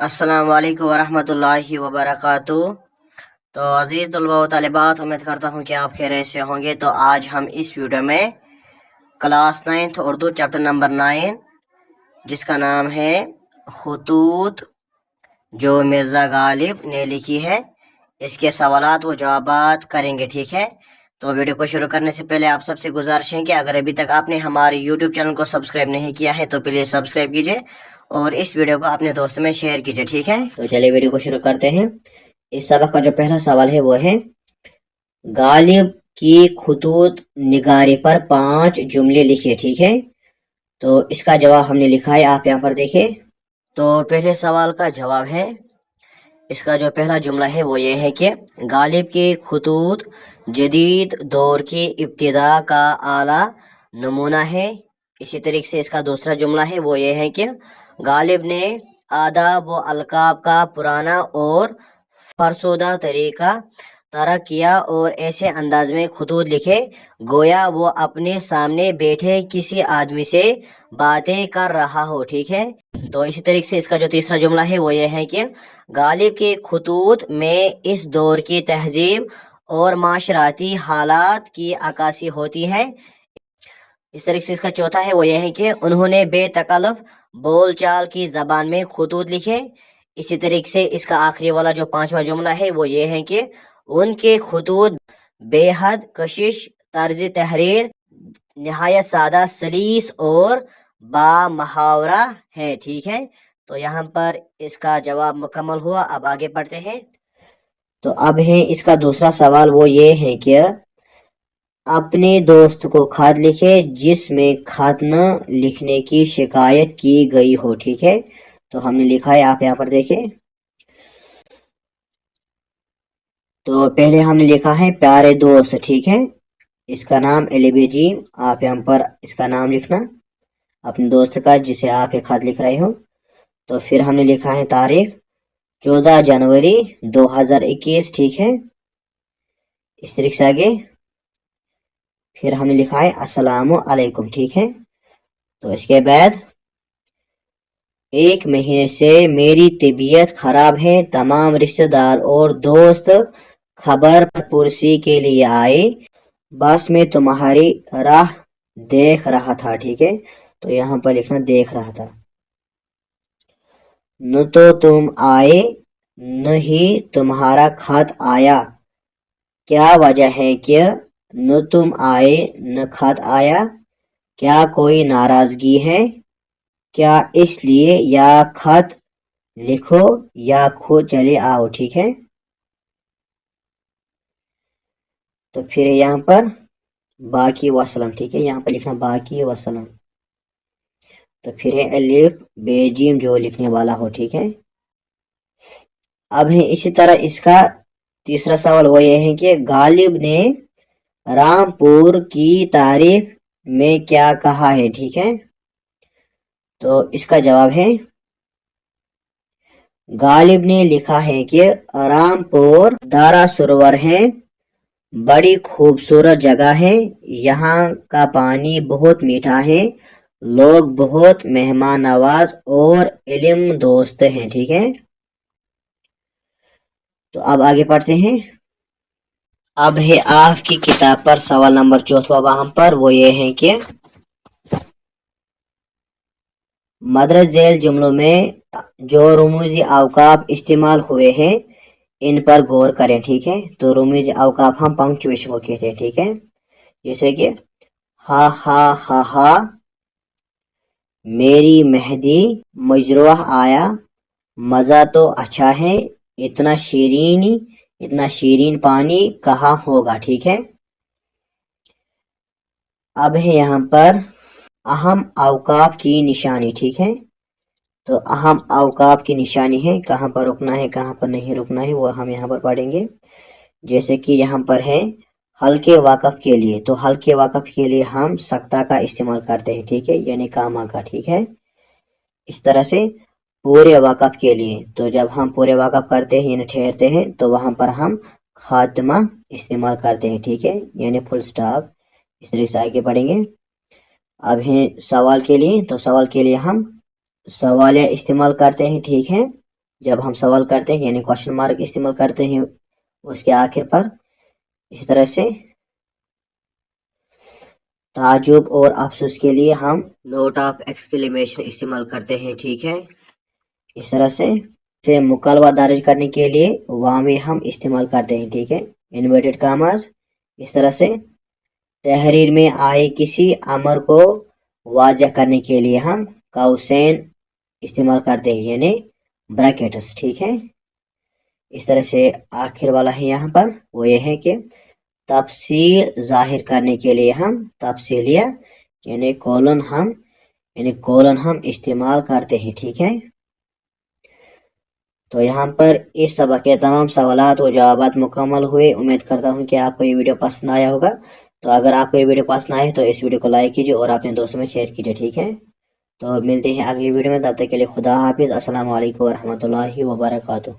अस्सलाम वालेकुम वरहमतुल्लाहि वबरकातुह। तो अज़ीज़ तलबा व तालिबात, उम्मीद करता हूँ कि आप खैरियत से होंगे। तो आज हम इस वीडियो में class 9th Urdu chapter number 9 जिसका नाम है खुतूत, जो मिर्ज़ा गालिब ने लिखी है, इसके सवालात व जवाबात करेंगे। ठीक है, तो वीडियो को शुरू करने से पहले आप सबसे गुजारिश है कि अगर अभी तक आपने हमारे यूट्यूब चैनल को सब्सक्राइब नहीं किया है तो प्लीज़ सब्सक्राइब कीजिए और इस वीडियो को अपने दोस्तों में शेयर कीजिए। ठीक है, तो चलिए वीडियो को शुरू करते हैं। इस सबक का जो पहला सवाल है वो है, गालिब की खुतूत निगारी पर 5 जुमले लिखे। ठीक है, तो इसका जवाब हमने लिखा है, आप यहाँ पर देखिए। तो पहले सवाल का जवाब है, इसका जो पहला जुमला है वो ये है कि गालिब की खुतूत जदीद दौर की इब्तिदा का आला नमूना है। इसी तरीके से इसका दूसरा जुमला है वो ये है कि गालिब ने आदाब व अलकाब का पुराना और फरसुदा तरीका तरक किया और ऐसे अंदाज में खुतूत लिखे गोया वो अपने सामने बैठे किसी आदमी से बातें कर रहा हो। ठीक है, तो इसी तरीके से इसका जो तीसरा जुमला है वो ये है कि गालिब के खुतूत में इस दौर की तहजीब और माशराती हालात की अक्कासी होती है। इस तरीके से इसका चौथा है वो ये है कि उन्होंने बेतकल्लफ बोल चाल की जबान में खुतूत लिखे। इसी तरीके से इसका आखिरी वाला जो पांचवा जुमला है वो ये है कि उनके खुतूत बेहद कशिश, तर्ज तहरीर निहायत सादा, सलीस और बामहावरा है। ठीक है, तो यहाँ पर इसका जवाब मुकम्मल हुआ। अब आगे पढ़ते हैं। तो अब है इसका दूसरा सवाल, वो ये है कि अपने दोस्त को खत लिखे जिसमें खत न लिखने की शिकायत की गई हो। ठीक है, तो हमने लिखा है, आप यहाँ पर देखें। तो पहले हमने लिखा है प्यारे दोस्त। ठीक है, इसका नाम एलिबेजी, आप यहाँ पर इसका नाम लिखना अपने दोस्त का जिसे आप एक खत लिख रहे हो। तो फिर हमने लिखा है तारीख 14 जनवरी 2021। ठीक है, इस तरीके से आगे फिर हमने लिखा है अस्सलामु अलैकुम। ठीक है, तो इसके बाद 1 महीने से मेरी तबीयत खराब है, तमाम रिश्तेदार और दोस्त खबर पुरसी के लिए आए, बस मैं तुम्हारी राह देख रहा था। ठीक है, तो यहाँ पर लिखना देख रहा था। न तो तुम आए न ही तुम्हारा खत आया, क्या वजह है कि न तुम आए न खत आया? क्या कोई नाराजगी है? क्या इसलिए या खत लिखो या खुद चले आओ। ठीक है, तो फिर यहाँ पर बाकी वसलम। ठीक है, यहाँ पर लिखना बाकी वसलम। तो फिर है अलिफ बेजीम जो लिखने वाला हो। ठीक है, अब है इसी तरह इसका तीसरा सवाल वो ये है कि गालिब ने रामपुर की तारीफ में क्या कहा है। ठीक है, तो इसका जवाब है, गालिब ने लिखा है कि रामपुर दारा सरोवर है, बड़ी खूबसूरत जगह है, यहाँ का पानी बहुत मीठा है, लोग बहुत मेहमान नवाज और इल्म दोस्त हैं। ठीक है, तो अब आगे पढ़ते हैं। अब है आपकी किताब पर सवाल नंबर 4 वहां पर वो ये है कि मदरज झेल जुमलों में जो रमूजी अवकाफ इस्तेमाल हुए हैं इन पर गौर करें। ठीक है, तो रमूजी अवकाफ हम पंक्चुएशन को कहते हैं। ठीक है, जैसे कि हा हा हा हा, मेरी मेहंदी, मजरूह आया, मजा तो अच्छा है, इतना शीरीन पानी कहाँ होगा। ठीक है, अब है यहाँ पर अहम अवकाफ की निशानी। ठीक है, तो अहम अवकाफ की निशानी है, कहाँ पर रुकना है कहाँ पर नहीं रुकना है वो हम यहाँ पर पढ़ेंगे। जैसे कि यहाँ पर है हल्के वाकफ के लिए, तो हल्के वाकफ के लिए हम सक्ता का इस्तेमाल करते हैं। ठीक है, यानी कामा का। ठीक है, इस तरह से पूरे वाकफ के लिए, तो जब हम पूरे वाकफ करते हैं यानी ठहरते हैं तो वहां पर हम खात्मा इस्तेमाल करते हैं। ठीक है, यानी फुल स्टॉप। इस तरीके से आगे पढ़ेंगे। अब है सवाल के लिए, तो सवाल के लिए हम सवालिया इस्तेमाल करते हैं। ठीक है, جب ہم سوال کرتے ہیں یعنی کوشچن مارک استعمال کرتے ہیں اس کے آخر پر. اسی طرح سے تعجب اور افسوس کے لیے ہم نوٹ آف ایکسکلیمیشن استعمال کرتے ہیں. ٹھیک ہے. اس طرح سے مکالمہ درج کرنے کے لیے وامی ہم استعمال کرتے ہیں. ٹھیک ہے. Inverted commas. اس طرح سے تحریر میں آئے کسی امر کو واضح کرنے کے لیے ہم قوسین استعمال کرتے ہیں یعنی بریکٹس. ٹھیک ہے. اس طرح سے آخر والا ہے یہاں پر وہ یہ ہے کہ تفصیل ظاہر کرنے کے لیے ہم تفصیلیہ یعنی کولن ہم استعمال کرتے ہیں. ٹھیک ہے. تو یہاں پر اس سبق کے تمام سوالات و جوابات مکمل ہوئے. امید کرتا ہوں کہ آپ کو یہ ویڈیو پسند آیا ہوگا. تو اگر آپ کو یہ ویڈیو پسند آئے تو اس ویڈیو کو لائک کیجیے اور اپنے دوستوں میں شیئر کیجیے. ٹھیک ہے. تو ملتے ہیں اگلی ویڈیو میں. تب تک کے لیے خدا حافظ. السلام علیکم ورحمۃ اللہ وبرکاتہ.